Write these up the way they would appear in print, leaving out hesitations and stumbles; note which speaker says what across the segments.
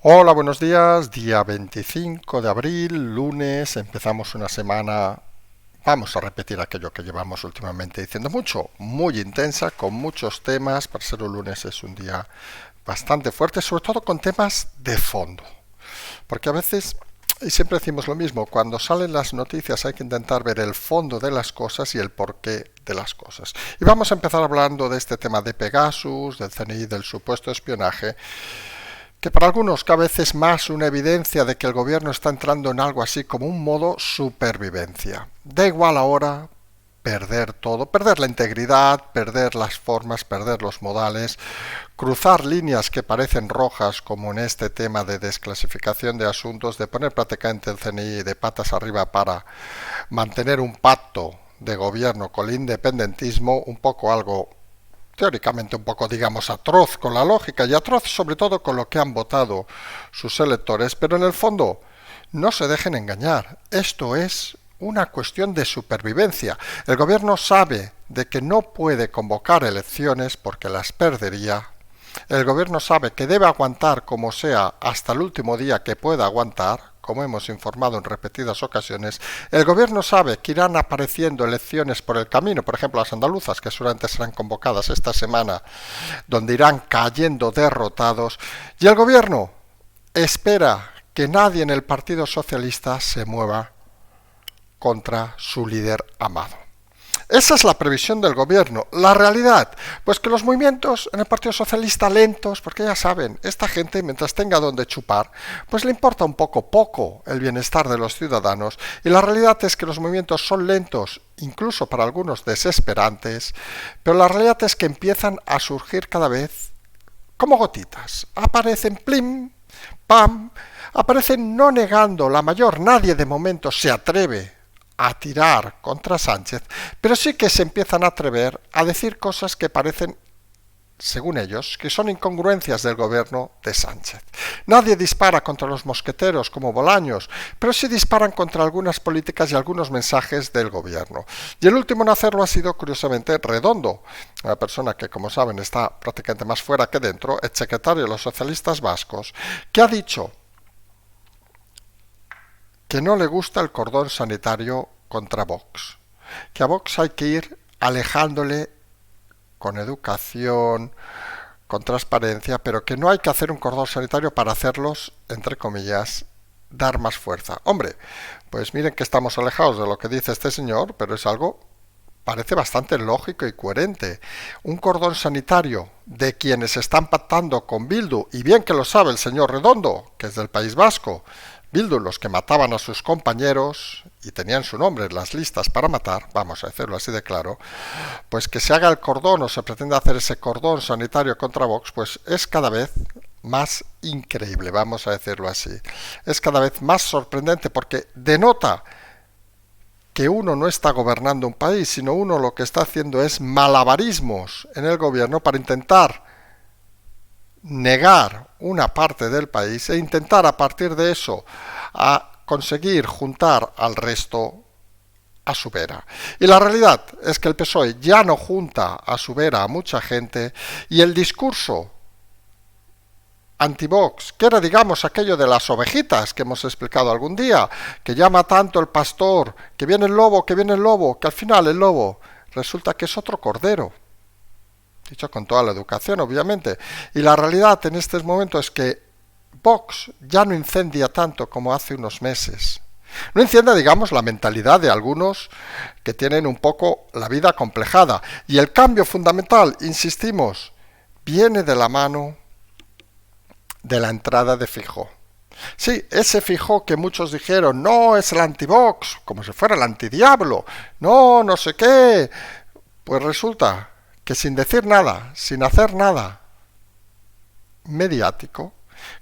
Speaker 1: Hola, buenos días. Día 25 de abril, lunes. Empezamos una semana. Vamos a repetir aquello que llevamos últimamente diciendo mucho, muy intensa, con muchos temas. Para ser un lunes es un día bastante fuerte, sobre todo con temas de fondo. Porque a veces, y siempre decimos lo mismo, cuando salen las noticias hay que intentar ver el fondo de las cosas y el porqué de las cosas. Y vamos a empezar hablando de este tema de Pegasus, del CNI, del supuesto espionaje, que para algunos cada vez es más una evidencia de que el gobierno está entrando en algo así como un modo supervivencia. Da igual ahora perder todo, perder la integridad, perder las formas, perder los modales, cruzar líneas que parecen rojas, como en este tema de desclasificación de asuntos, de poner prácticamente el CNI de patas arriba para mantener un pacto de gobierno con el independentismo, un poco algo teóricamente un poco, digamos, atroz con la lógica y atroz sobre todo con lo que han votado sus electores, pero en el fondo no se dejen engañar. Esto es una cuestión de supervivencia. El gobierno sabe de que no puede convocar elecciones porque las perdería. El gobierno sabe que debe aguantar como sea hasta el último día que pueda aguantar, como hemos informado en repetidas ocasiones. El gobierno sabe que irán apareciendo elecciones por el camino, por ejemplo las andaluzas, que seguramente serán convocadas esta semana, donde irán cayendo derrotados, y el gobierno espera que nadie en el Partido Socialista se mueva contra su líder amado. Esa es la previsión del gobierno. La realidad, pues que los movimientos en el Partido Socialista lentos, porque ya saben, esta gente mientras tenga donde chupar, pues le importa un poco el bienestar de los ciudadanos, y la realidad es que los movimientos son lentos, incluso para algunos desesperantes, pero la realidad es que empiezan a surgir cada vez como gotitas. Aparecen plim, pam, aparecen no negando la mayor, nadie de momento se atreve a tirar contra Sánchez, pero sí que se empiezan a atrever a decir cosas que parecen, según ellos, que son incongruencias del gobierno de Sánchez. Nadie dispara contra los mosqueteros como Bolaños, pero sí disparan contra algunas políticas y algunos mensajes del gobierno. Y el último en hacerlo ha sido, curiosamente, Redondo, una persona que, como saben, está prácticamente más fuera que dentro, exsecretario de los socialistas vascos, que ha dicho que no le gusta el cordón sanitario contra Vox, que a Vox hay que ir alejándole con educación, con transparencia, pero que no hay que hacer un cordón sanitario para hacerlos, entre comillas, dar más fuerza. Hombre, pues miren que estamos alejados de lo que dice este señor, pero es algo parece bastante lógico y coherente. Un cordón sanitario de quienes están pactando con Bildu, y bien que lo sabe el señor Redondo, que es del País Vasco, Bildu, los que mataban a sus compañeros y tenían su nombre en las listas para matar, vamos a decirlo así de claro, pues que se haga el cordón o se pretenda hacer ese cordón sanitario contra Vox, pues es cada vez más increíble, vamos a decirlo así. Es cada vez más sorprendente porque denota que uno no está gobernando un país, sino uno lo que está haciendo es malabarismos en el gobierno para intentar negar una parte del país e intentar a partir de eso a conseguir juntar al resto a su vera. Y la realidad es que el PSOE ya no junta a su vera a mucha gente y el discurso anti-Vox, que era digamos aquello de las ovejitas que hemos explicado algún día, que llama tanto el pastor, que viene el lobo, que viene el lobo, que al final el lobo resulta que es otro cordero. Dicho con toda la educación, obviamente. Y la realidad en estos momentos es que Vox ya no incendia tanto como hace unos meses. No incendia, digamos, la mentalidad de algunos que tienen un poco la vida acomplejada. Y el cambio fundamental, insistimos, viene de la mano de la entrada de Feijóo. Sí, ese Feijóo que muchos dijeron, no, es el anti-Vox, como si fuera el antidiablo, no, no sé qué. Pues resulta que sin decir nada, sin hacer nada mediático,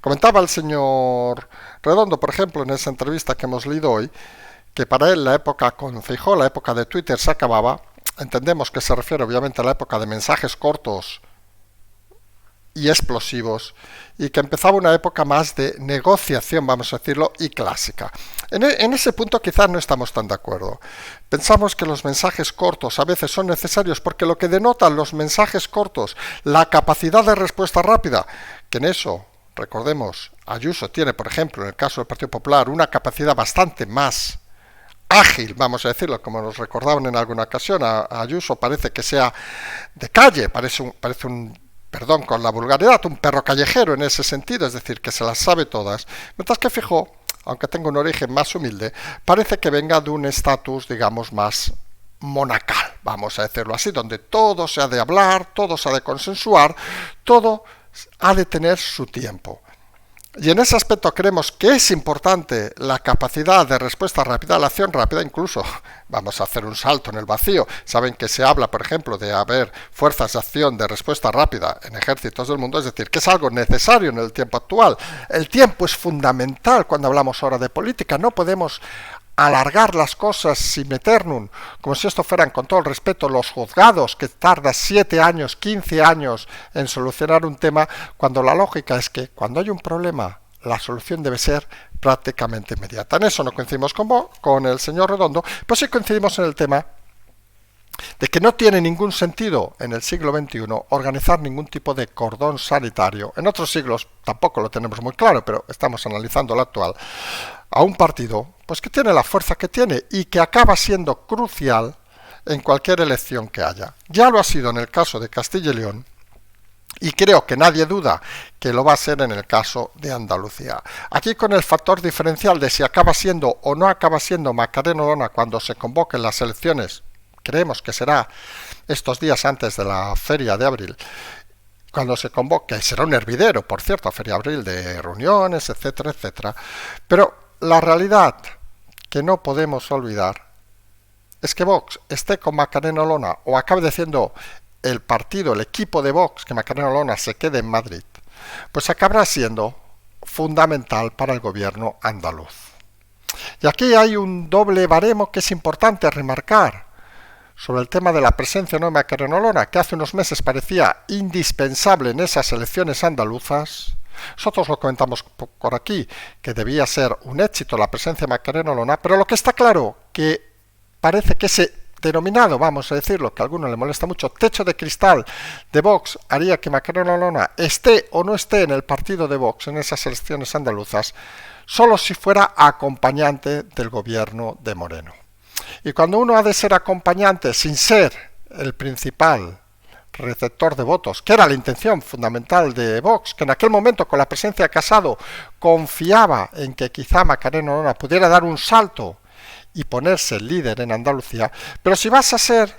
Speaker 1: comentaba el señor Redondo, por ejemplo, en esa entrevista que hemos leído hoy, que para él la época con Feijóo, la época de Twitter se acababa. Entendemos que se refiere obviamente a la época de mensajes cortos y explosivos, y que empezaba una época más de negociación, vamos a decirlo, y clásica. En ese punto quizás no estamos tan de acuerdo. Pensamos que los mensajes cortos a veces son necesarios porque lo que denotan los mensajes cortos, la capacidad de respuesta rápida, que en eso recordemos, Ayuso tiene, por ejemplo, en el caso del Partido Popular, una capacidad bastante más ágil, vamos a decirlo, como nos recordaban en alguna ocasión. A Ayuso parece que sea de calle, parece un perdón con la vulgaridad, un perro callejero en ese sentido, es decir, que se las sabe todas, mientras que Feijóo, aunque tenga un origen más humilde, parece que venga de un estatus, digamos, más monacal, vamos a decirlo así, donde todo se ha de hablar, todo se ha de consensuar, todo ha de tener su tiempo. Y en ese aspecto creemos que es importante la capacidad de respuesta rápida, la acción rápida. Incluso vamos a hacer un salto en el vacío. Saben que se habla, por ejemplo, de haber fuerzas de acción de respuesta rápida en ejércitos del mundo, es decir, que es algo necesario en el tiempo actual. El tiempo es fundamental cuando hablamos ahora de política. No podemos alargar las cosas sin meternos, como si esto fueran, con todo el respeto, los juzgados, que tarda 7 años, 15 años en solucionar un tema, cuando la lógica es que cuando hay un problema, la solución debe ser prácticamente inmediata. En eso no coincidimos con el señor Redondo, pero sí coincidimos en el tema de que no tiene ningún sentido en el siglo XXI organizar ningún tipo de cordón sanitario. En otros siglos tampoco lo tenemos muy claro, pero estamos analizando el actual, a un partido pues que tiene la fuerza que tiene y que acaba siendo crucial en cualquier elección que haya. Ya lo ha sido en el caso de Castilla y León, y creo que nadie duda que lo va a ser en el caso de Andalucía. Aquí con el factor diferencial de si acaba siendo o no acaba siendo Macarena Olona cuando se convoquen las elecciones, creemos que será estos días antes de la Feria de Abril, cuando se convoque, será un hervidero, por cierto, Feria de Abril, de reuniones, etcétera, etcétera. Pero la realidad que no podemos olvidar es que Vox esté con Macarena Olona o acabe diciendo el partido, el equipo de Vox, que Macarena Olona se quede en Madrid, pues acabará siendo fundamental para el gobierno andaluz. Y aquí hay un doble baremo que es importante remarcar sobre el tema de la presencia o no de Macarena Olona, que hace unos meses parecía indispensable en esas elecciones andaluzas. Nosotros lo comentamos por aquí, que debía ser un éxito la presencia de Macarena Olona, pero lo que está claro, que parece que ese denominado, vamos a decirlo, que a alguno le molesta mucho, techo de cristal de Vox haría que Macarena Olona esté o no esté en el partido de Vox en esas elecciones andaluzas, solo si fuera acompañante del gobierno de Moreno. Y cuando uno ha de ser acompañante sin ser el principal receptor de votos, que era la intención fundamental de Vox, que en aquel momento con la presencia de Casado confiaba en que quizá Macarena Olona pudiera dar un salto y ponerse líder en Andalucía, pero si vas a ser,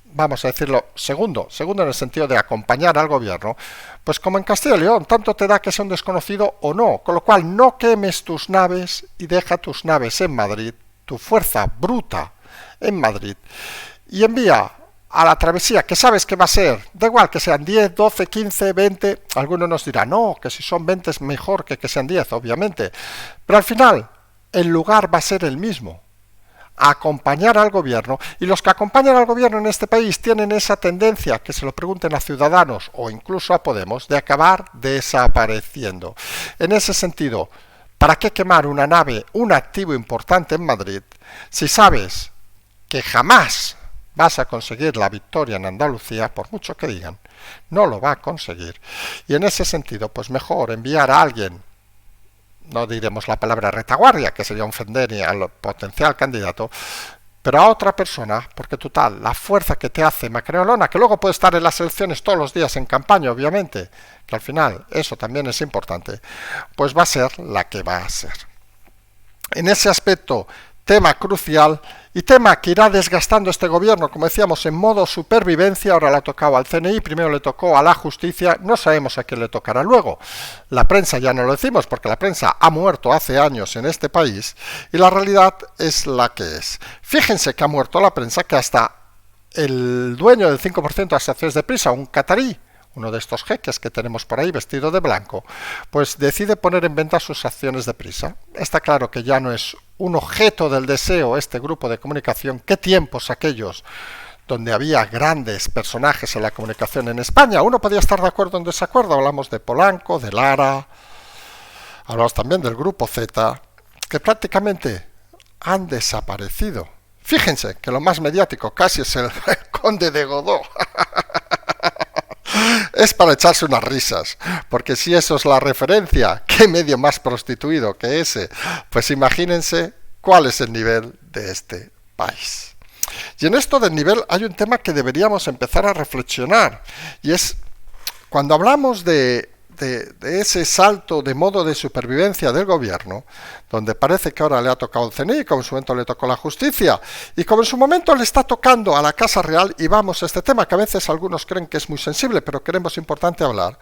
Speaker 1: vamos a decirlo, segundo en el sentido de acompañar al gobierno, pues como en Castilla y León, tanto te da que sea un desconocido o no, con lo cual no quemes tus naves y deja tus naves en Madrid, tu fuerza bruta en Madrid, y envía a la travesía, que sabes que va a ser, da igual que sean 10, 12, 15, 20, algunos nos dirán, no, que si son 20 es mejor que sean 10, obviamente, pero al final el lugar va a ser el mismo, acompañar al gobierno, y los que acompañan al gobierno en este país tienen esa tendencia, que se lo pregunten a Ciudadanos o incluso a Podemos, de acabar desapareciendo. En ese sentido, ¿para qué quemar una nave, un activo importante en Madrid, si sabes que jamás vas a conseguir la victoria en Andalucía, por mucho que digan? No lo va a conseguir. Y en ese sentido, pues mejor enviar a alguien, no diremos la palabra retaguardia, que sería ofender al potencial candidato, pero a otra persona, porque total, la fuerza que te hace Macarena Olona, que luego puede estar en las elecciones todos los días en campaña, obviamente, que al final eso también es importante, pues va a ser la que va a ser. En ese aspecto, tema crucial y tema que irá desgastando este gobierno, como decíamos, en modo supervivencia. Ahora le ha tocado al CNI, primero le tocó a la justicia, no sabemos a quién le tocará luego. La prensa ya no lo decimos porque la prensa ha muerto hace años en este país y la realidad es la que es. Fíjense que ha muerto la prensa, que hasta el dueño del 5% de las acciones de Prisa, un catarí, uno de estos jeques que tenemos por ahí vestido de blanco, pues decide poner en venta sus acciones de Prisa. Está claro que ya no es un objeto del deseo este grupo de comunicación. ¿Qué tiempos aquellos donde había grandes personajes en la comunicación en España? Uno podía estar de acuerdo o en desacuerdo. Hablamos de Polanco, de Lara, hablamos también del grupo Z, que prácticamente han desaparecido. Fíjense que lo más mediático casi es el conde de Godó. es para echarse unas risas, porque si eso es la referencia, ¿qué medio más prostituido que ese? Pues imagínense cuál es el nivel de este país. Y en esto del nivel hay un tema que deberíamos empezar a reflexionar, y es cuando hablamos de ese salto de modo de supervivencia del gobierno, donde parece que ahora le ha tocado el CNI, como en su momento le tocó la justicia, y como en su momento le está tocando a la Casa Real, y vamos a este tema que a veces algunos creen que es muy sensible, pero creemos importante hablar,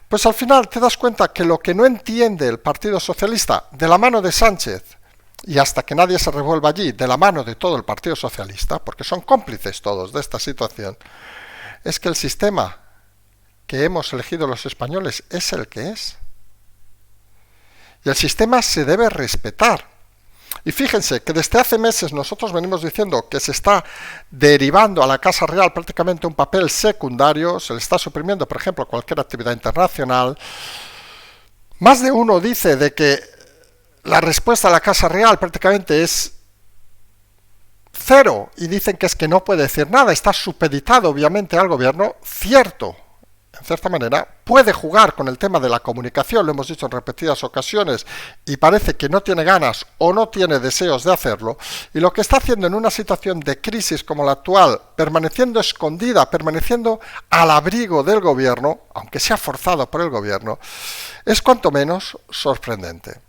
Speaker 1: pues al final te das cuenta que lo que no entiende el Partido Socialista de la mano de Sánchez, y hasta que nadie se revuelva allí, de la mano de todo el Partido Socialista, porque son cómplices todos de esta situación, es que el sistema que hemos elegido los españoles es el que es. Y el sistema se debe respetar. Y fíjense que desde hace meses nosotros venimos diciendo que se está derivando a la Casa Real prácticamente un papel secundario, se le está suprimiendo, por ejemplo, cualquier actividad internacional. Más de uno dice de que la respuesta a la Casa Real prácticamente es cero, y dicen que es que no puede decir nada, está supeditado obviamente al gobierno. Cierto, en cierta manera, puede jugar con el tema de la comunicación, lo hemos dicho en repetidas ocasiones, y parece que no tiene ganas o no tiene deseos de hacerlo, y lo que está haciendo en una situación de crisis como la actual, permaneciendo escondida, permaneciendo al abrigo del gobierno, aunque sea forzado por el gobierno, es cuanto menos sorprendente.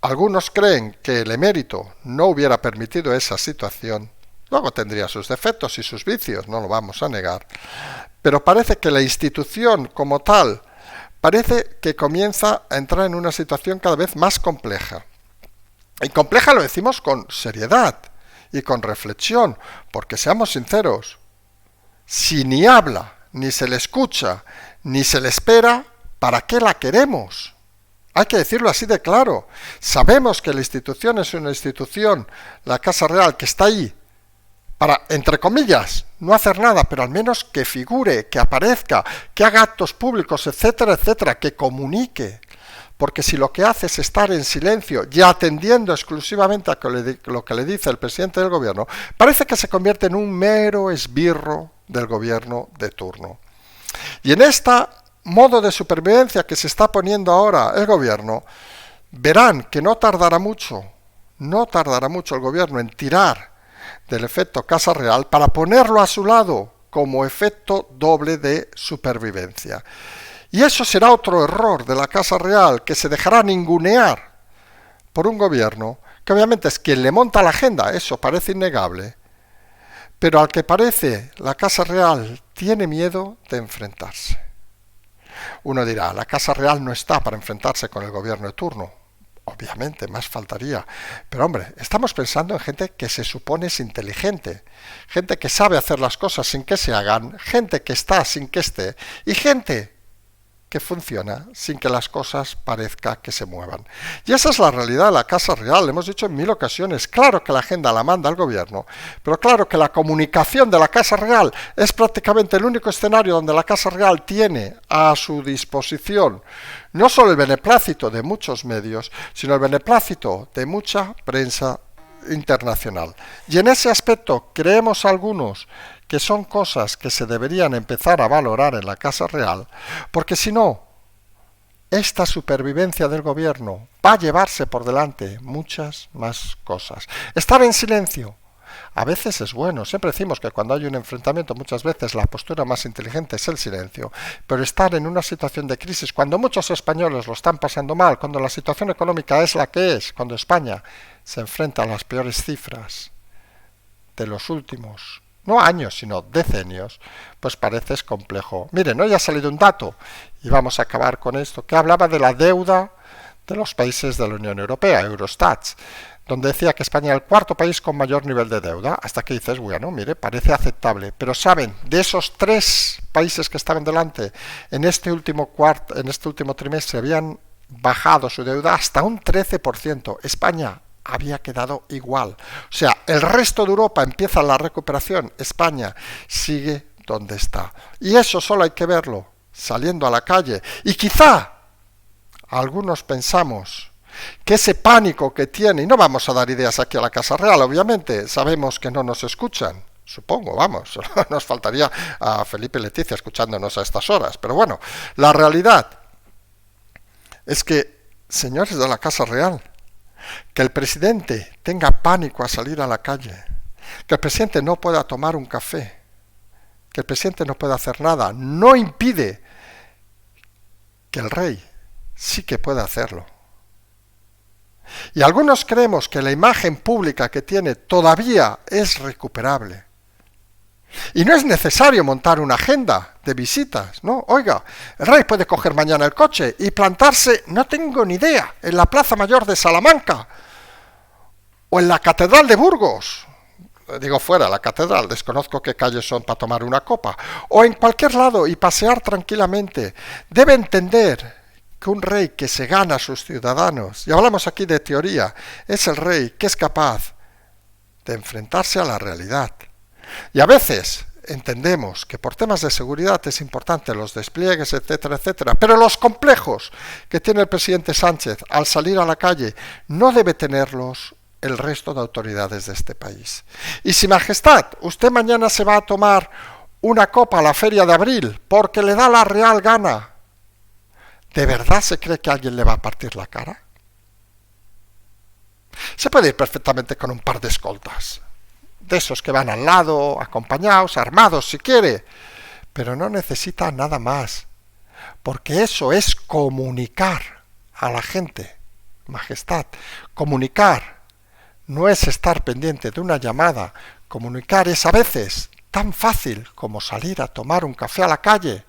Speaker 1: Algunos creen que el emérito no hubiera permitido esa situación. Luego tendría sus defectos y sus vicios, no lo vamos a negar. Pero parece que la institución como tal, parece que comienza a entrar en una situación cada vez más compleja. Y compleja lo decimos con seriedad y con reflexión, porque seamos sinceros, si ni habla, ni se le escucha, ni se le espera, ¿para qué la queremos? Hay que decirlo así de claro. Sabemos que la institución es una institución, la Casa Real, que está ahí para, entre comillas, no hacer nada, pero al menos que figure, que aparezca, que haga actos públicos, etcétera, etcétera, que comunique. Porque si lo que hace es estar en silencio y atendiendo exclusivamente a lo que le dice el presidente del gobierno, parece que se convierte en un mero esbirro del gobierno de turno. Y en esta modo de supervivencia que se está poniendo ahora el gobierno, verán que no tardará mucho el gobierno en tirar del efecto Casa Real para ponerlo a su lado como efecto doble de supervivencia. Y eso será otro error de la Casa Real, que se dejará ningunear por un gobierno que obviamente es quien le monta la agenda, eso parece innegable, pero al que parece la Casa Real tiene miedo de enfrentarse. Uno dirá, la Casa Real no está para enfrentarse con el gobierno de turno. Obviamente, más faltaría. Pero hombre, estamos pensando en gente que se supone es inteligente, gente que sabe hacer las cosas sin que se hagan, gente que está sin que esté, y gente que funciona sin que las cosas parezca que se muevan. Y esa es la realidad de la Casa Real, lo hemos dicho en 1000 ocasiones. Claro que la agenda la manda el gobierno, pero claro que la comunicación de la Casa Real es prácticamente el único escenario donde la Casa Real tiene a su disposición no solo el beneplácito de muchos medios, sino el beneplácito de mucha prensa internacional. Y en ese aspecto creemos algunos que son cosas que se deberían empezar a valorar en la Casa Real, porque si no, esta supervivencia del gobierno va a llevarse por delante muchas más cosas. Estar en silencio a veces es bueno, siempre decimos que cuando hay un enfrentamiento muchas veces la postura más inteligente es el silencio, pero estar en una situación de crisis, cuando muchos españoles lo están pasando mal, cuando la situación económica es la que es, cuando España se enfrenta a las peores cifras de los últimos no años, sino decenios, pues parece es complejo. Miren, hoy ha salido un dato, y vamos a acabar con esto, que hablaba de la deuda de los países de la Unión Europea, Eurostat, donde decía que España era el cuarto país con mayor nivel de deuda, hasta que dices, bueno, mire, parece aceptable, pero saben, de esos 3 países que estaban delante, en este último trimestre habían bajado su deuda hasta un 13%, España había quedado igual. O sea, el resto de Europa empieza la recuperación, España sigue donde está. Y eso solo hay que verlo saliendo a la calle. Y quizá algunos pensamos que ese pánico que tiene, y no vamos a dar ideas aquí a la Casa Real, obviamente, sabemos que no nos escuchan, Supongo, vamos, nos faltaría a Felipe y Leticia escuchándonos a estas horas. Pero bueno, la realidad es que, señores de la Casa Real, que el presidente tenga pánico a salir a la calle, que el presidente no pueda tomar un café, que el presidente no pueda hacer nada, no impide que el rey sí que pueda hacerlo. Y algunos creemos que la imagen pública que tiene todavía es recuperable. Y no es necesario montar una agenda de visitas, ¿no? Oiga, el rey puede coger mañana el coche y plantarse, no tengo ni idea, en la Plaza Mayor de Salamanca o en la Catedral de Burgos. Digo fuera, la catedral, desconozco qué calles son para tomar una copa. O en cualquier lado y pasear tranquilamente. Debe entender que un rey que se gana a sus ciudadanos, y hablamos aquí de teoría, es el rey que es capaz de enfrentarse a la realidad. Y a veces entendemos que por temas de seguridad es importante los despliegues, etcétera, etcétera, pero los complejos que tiene el presidente Sánchez al salir a la calle no debe tenerlos el resto de autoridades de este país. Y si Majestad, usted mañana se va a tomar una copa a la Feria de Abril porque le da la real gana, ¿de verdad se cree que alguien le va a partir la cara? Se puede ir perfectamente con un par de escoltas, de esos que van al lado, acompañados, armados si quiere, pero no necesita nada más, porque eso es comunicar a la gente, Majestad. Comunicar no es estar pendiente de una llamada, comunicar es a veces tan fácil como salir a tomar un café a la calle,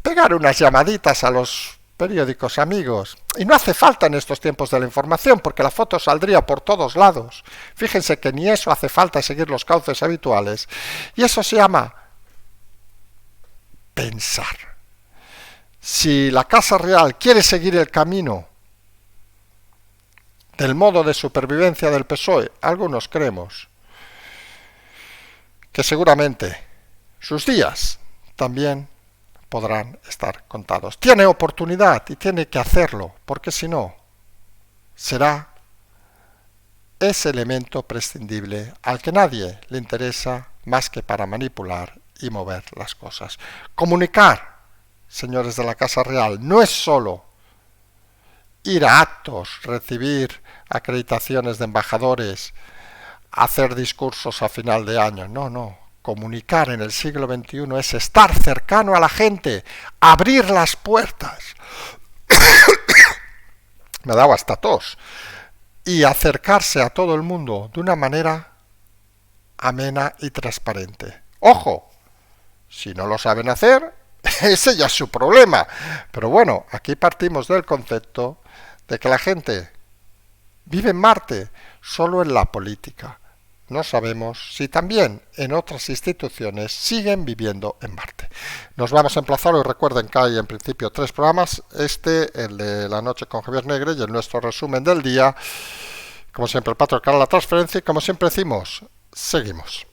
Speaker 1: pegar unas llamaditas a los periódicos amigos. Y no hace falta en estos tiempos de la información, porque la foto saldría por todos lados. Fíjense que ni eso hace falta, seguir los cauces habituales. Y eso se llama pensar. Si la Casa Real quiere seguir el camino del modo de supervivencia del PSOE, algunos creemos que seguramente sus días también podrán estar contados. Tiene oportunidad y tiene que hacerlo, porque si no, será ese elemento prescindible al que nadie le interesa más que para manipular y mover las cosas. Comunicar, señores de la Casa Real, no es solo ir a actos, recibir acreditaciones de embajadores, hacer discursos a final de año. No. Comunicar en el siglo XXI es estar cercano a la gente, abrir las puertas. Me ha dado hasta tos. Y acercarse a todo el mundo de una manera amena y transparente. ¡Ojo! Si no lo saben hacer, ese ya es su problema. Pero bueno, aquí partimos del concepto de que la gente vive en Marte, solo en la política. No sabemos si también en otras instituciones siguen viviendo en Marte. Nos vamos a emplazar hoy. Recuerden que hay en principio 3 programas. El de la noche con Javier Negre y el nuestro resumen del día. Como siempre, el patrón cara a la transferencia y como siempre decimos, seguimos.